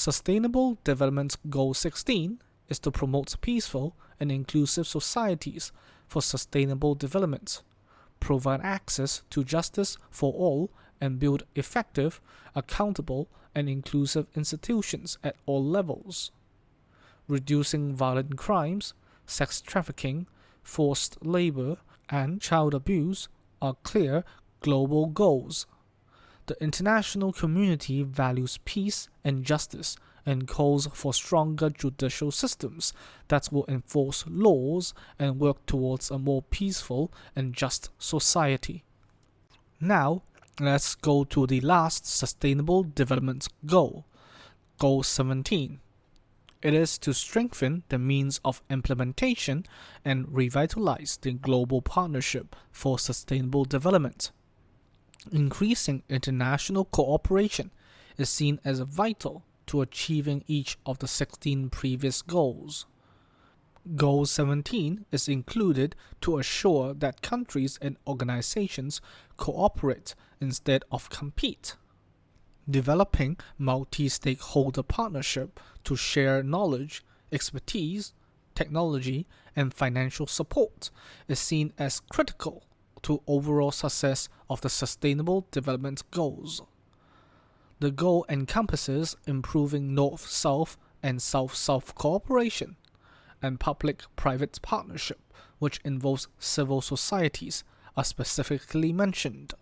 Sustainable Development Goal 16 is to promote peaceful and inclusive societies for sustainable development, provide access to justice for all, and build effective, accountable, and inclusive institutions at all levels. Reducing violent crimes, sex trafficking, forced labor, and child abuse are clear global goals. The international community values peace and justice and calls for stronger judicial systems that will enforce laws and work towards a more peaceful and just society. Now, let's go to the last Sustainable Development Goal, Goal 17. It is to strengthen the means of implementation and revitalize the global partnership for sustainable development. Increasing international cooperation is seen as vital to achieving each of the 16 previous goals. Goal 17 is included to assure that countries and organizations cooperate instead of compete. Developing multi-stakeholder partnership to share knowledge, expertise, technology, and financial support is seen as critical to overall success of the Sustainable Development Goals. The goal encompasses improving North-South and South-South cooperation, and public-private partnership, which involves civil societies, are specifically mentioned.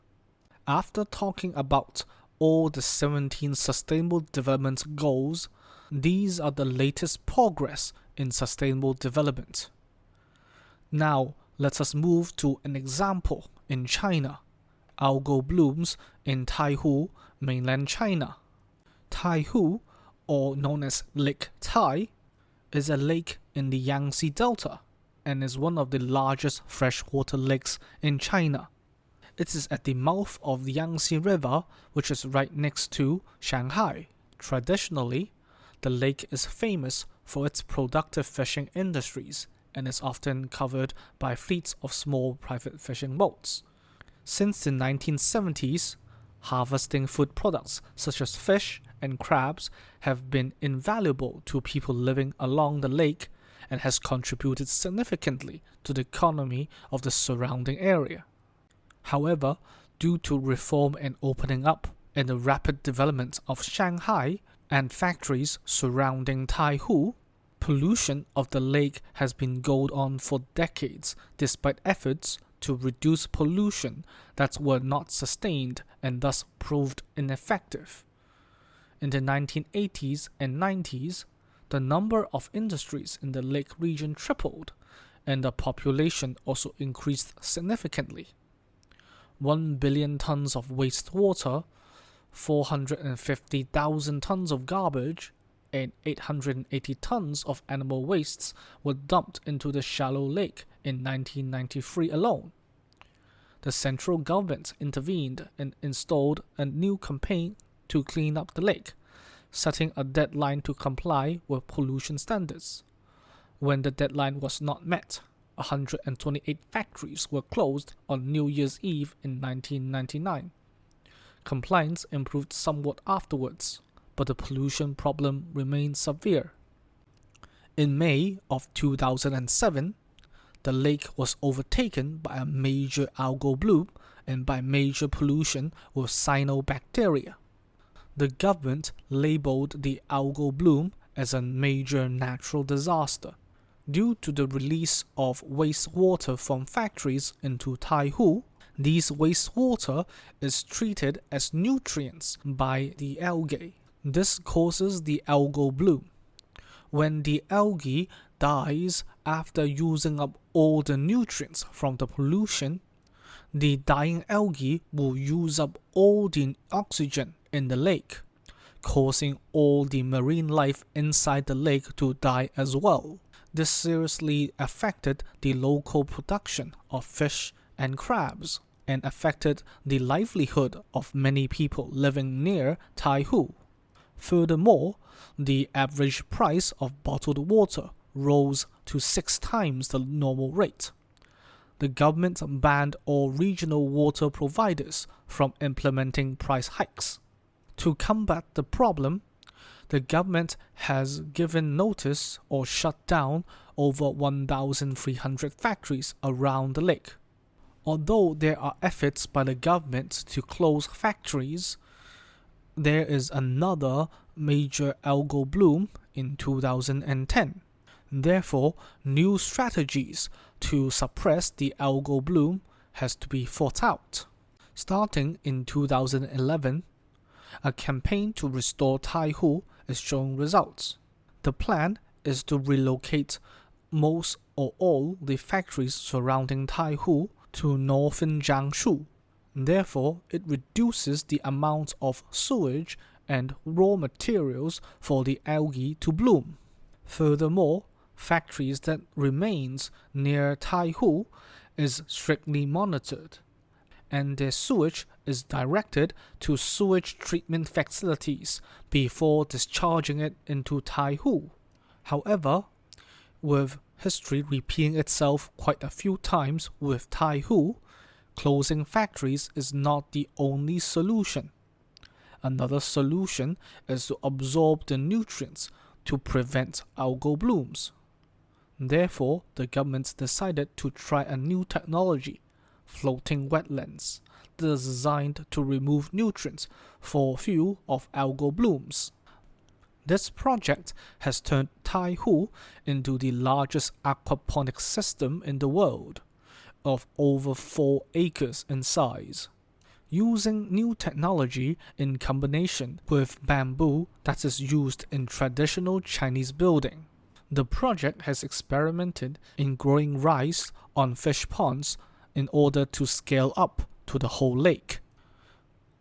After talking about all the 17 Sustainable Development Goals, these are the latest progress in sustainable development. Now, let us move to an example in China. Algal blooms in Taihu, mainland China. Taihu, or known as Lake Tai, is a lake in the Yangtze Delta and is one of the largest freshwater lakes in China. It is at the mouth of the Yangtze River, which is right next to Shanghai. Traditionally, the lake is famous for its productive fishing industries and is often covered by fleets of small private fishing boats. Since the 1970s, harvesting food products such as fish and crabs have been invaluable to people living along the lake and has contributed significantly to the economy of the surrounding area. However, due to reform and opening up and the rapid development of Shanghai and factories surrounding Taihu, pollution of the lake has been going on for decades despite efforts to reduce pollution that were not sustained and thus proved ineffective. In the 1980s and 90s, the number of industries in the lake region tripled, and the population also increased significantly. 1 billion tons of wastewater, 450,000 tons of garbage, and 880 tons of animal wastes were dumped into the shallow lake in 1993 alone. The central government intervened and installed a new campaign to clean up the lake, setting a deadline to comply with pollution standards. When the deadline was not met, 128 factories were closed on New Year's Eve in 1999. Compliance improved somewhat afterwards, but the pollution problem remained severe. In May of 2007, the lake was overtaken by a major algal bloom and by major pollution with cyanobacteria. The government labeled the algal bloom as a major natural disaster. Due to the release of wastewater from factories into Taihu, these wastewater is treated as nutrients by the algae. This causes the algal bloom. When the algae dies after using up all the nutrients from the pollution, the dying algae will use up all the oxygen in the lake, causing all the marine life inside the lake to die as well. This seriously affected the local production of fish and crabs and affected the livelihood of many people living near Taihu. Furthermore, the average price of bottled water rose to 6 times the normal rate. The government banned all regional water providers from implementing price hikes. To combat the problem, the government has given notice or shut down over 1,300 factories around the lake. Although there are efforts by the government to close factories, there is another major algal bloom in 2010. Therefore, new strategies to suppress the algal bloom has to be thought out. Starting in 2011, a campaign to restore Taihu is showing results. The plan is to relocate most or all the factories surrounding Taihu to northern Jiangsu. Therefore, it reduces the amount of sewage and raw materials for the algae to bloom. Furthermore, factories that remains near Taihu is strictly monitored, and their sewage is directed to sewage treatment facilities before discharging it into Taihu. However, with history repeating itself quite a few times with Taihu, closing factories is not the only solution. Another solution is to absorb the nutrients to prevent algal blooms. Therefore, the government decided to try a new technology, floating wetlands, designed to remove nutrients for fuel of algal blooms. This project has turned Taihu into the largest aquaponics system in the world, of over 4 acres in size. Using new technology in combination with bamboo that is used in traditional Chinese building, the project has experimented in growing rice on fish ponds in order to scale up to the whole lake.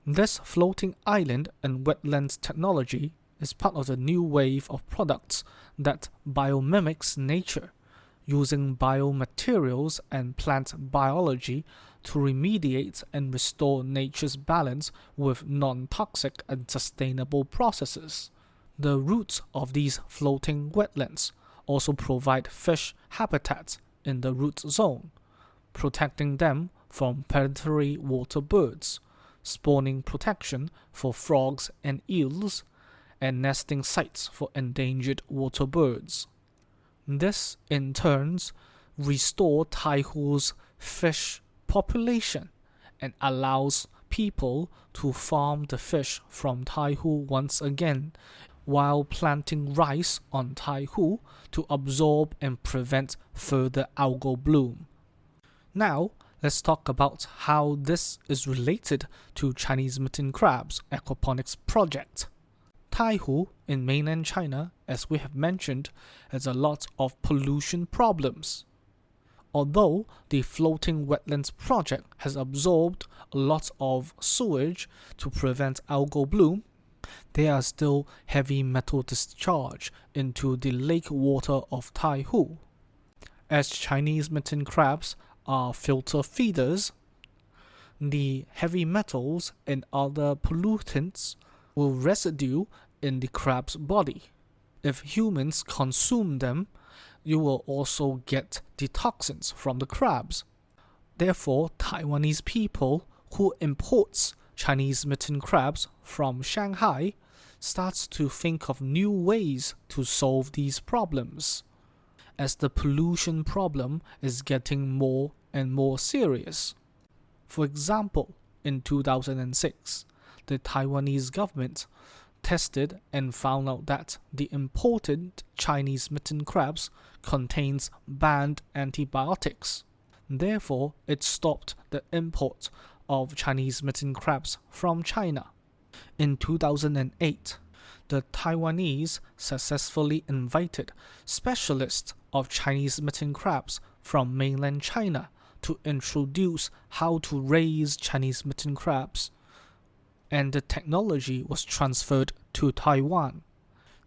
This floating island and wetlands technology is part of the new wave of products that biomimics nature, using biomaterials and plant biology to remediate and restore nature's balance with non-toxic and sustainable processes. The roots of these floating wetlands also provide fish habitats in the root zone, protecting them from predatory water birds, spawning protection for frogs and eels, and nesting sites for endangered water birds. This, in turn, restores Taihu's fish population and allows people to farm the fish from Taihu once again, while planting rice on Taihu to absorb and prevent further algal bloom. Now, let's talk about how this is related to Chinese Mitten Crabs aquaponics project. Taihu in mainland China, as we have mentioned, has a lot of pollution problems. Although the floating wetlands project has absorbed a lot of sewage to prevent algal bloom, there are still heavy metal discharge into the lake water of Taihu. As Chinese mitten crabs are filter feeders, the heavy metals and other pollutants will residue in the crab's body. If humans consume them, you will also get the toxins from the crabs. Therefore, Taiwanese people who imports Chinese mitten crabs from Shanghai starts to think of new ways to solve these problems, as the pollution problem is getting more and more serious. For example, in 2006, the Taiwanese government tested and found out that the imported Chinese mitten crabs contains banned antibiotics. Therefore, it stopped the import of Chinese mitten crabs from China. In 2008, the Taiwanese successfully invited specialists of Chinese mitten crabs from mainland China to introduce how to raise Chinese mitten crabs, and the technology was transferred to Taiwan.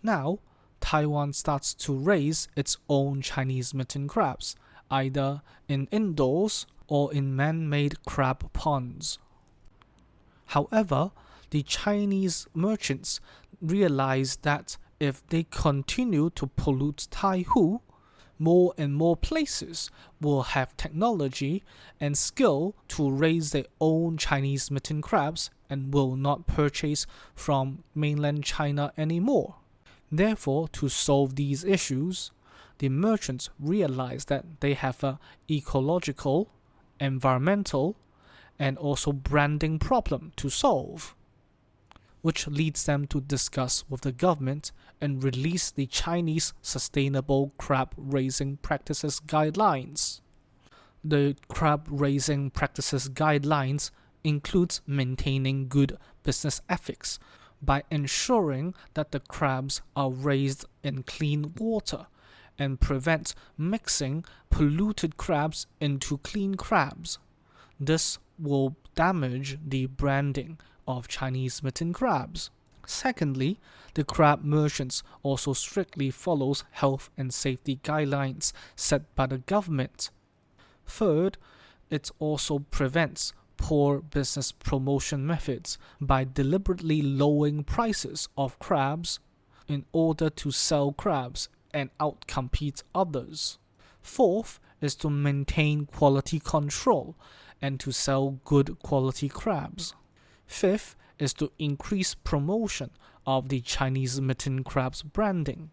Now, Taiwan starts to raise its own Chinese mitten crabs, either in indoors or in man-made crab ponds. However, the Chinese merchants realized that if they continue to pollute Taihu, more and more places will have technology and skill to raise their own Chinese mitten crabs and will not purchase from mainland China anymore. Therefore, to solve these issues, the merchants realize that they have an ecological, environmental, and also branding problem to solve, which leads them to discuss with the government and release the Chinese Sustainable Crab Raising Practices Guidelines. The crab raising practices guidelines includes maintaining good business ethics by ensuring that the crabs are raised in clean water and prevent mixing polluted crabs into clean crabs. This will damage the branding of Chinese Mitten Crabs. Secondly, the crab merchants also strictly follows health and safety guidelines set by the government. Third, it also prevents poor business promotion methods by deliberately lowering prices of crabs in order to sell crabs and outcompete others. Fourth is to maintain quality control and to sell good quality crabs. Fifth is to increase promotion of the Chinese Mitten Crabs branding.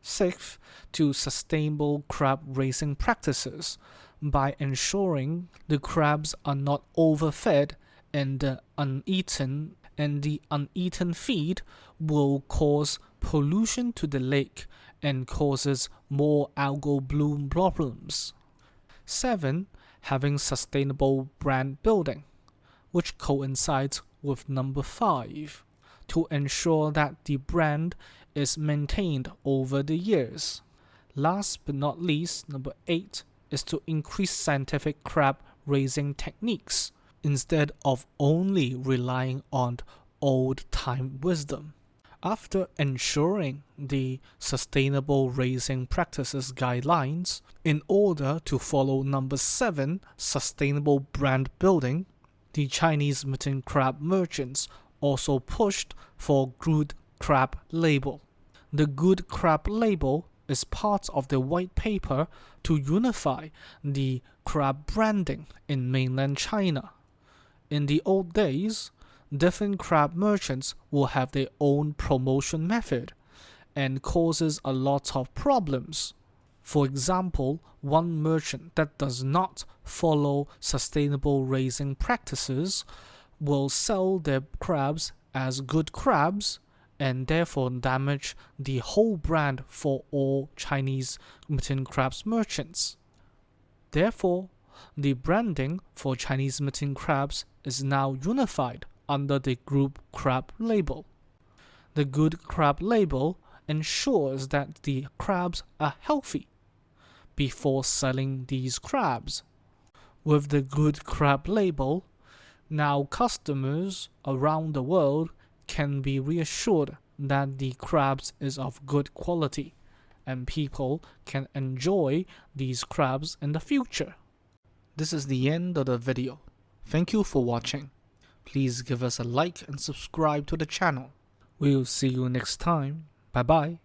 Sixth, to sustainable crab raising practices by ensuring the crabs are not overfed and the uneaten feed will cause pollution to the lake and causes more algal bloom problems. 7. Having sustainable brand building, which coincides with number 5, to ensure that the brand is maintained over the years. Last but not least, number 8 is to increase scientific crab raising techniques instead of only relying on old-time wisdom. After ensuring the sustainable raising practices guidelines, in order to follow number 7, sustainable brand building, the Chinese Mitten Crab merchants also pushed for Good Crab label. The Good Crab label is part of the white paper to unify the crab branding in mainland China. In the old days, different crab merchants will have their own promotion method and causes a lot of problems. For example, one merchant that does not follow sustainable raising practices will sell their crabs as good crabs and therefore damage the whole brand for all Chinese Mitten Crabs merchants. Therefore, the branding for Chinese Mitten Crabs is now unified under the Good Crab label. The Good Crab label ensures that the crabs are healthy before selling these crabs. With the Good Crab label, now customers around the world can be reassured that the crabs is of good quality and people can enjoy these crabs in the future. This is the end of the video. Thank you for watching. Please give us a like and subscribe to the channel. We'll see you next time. Bye bye.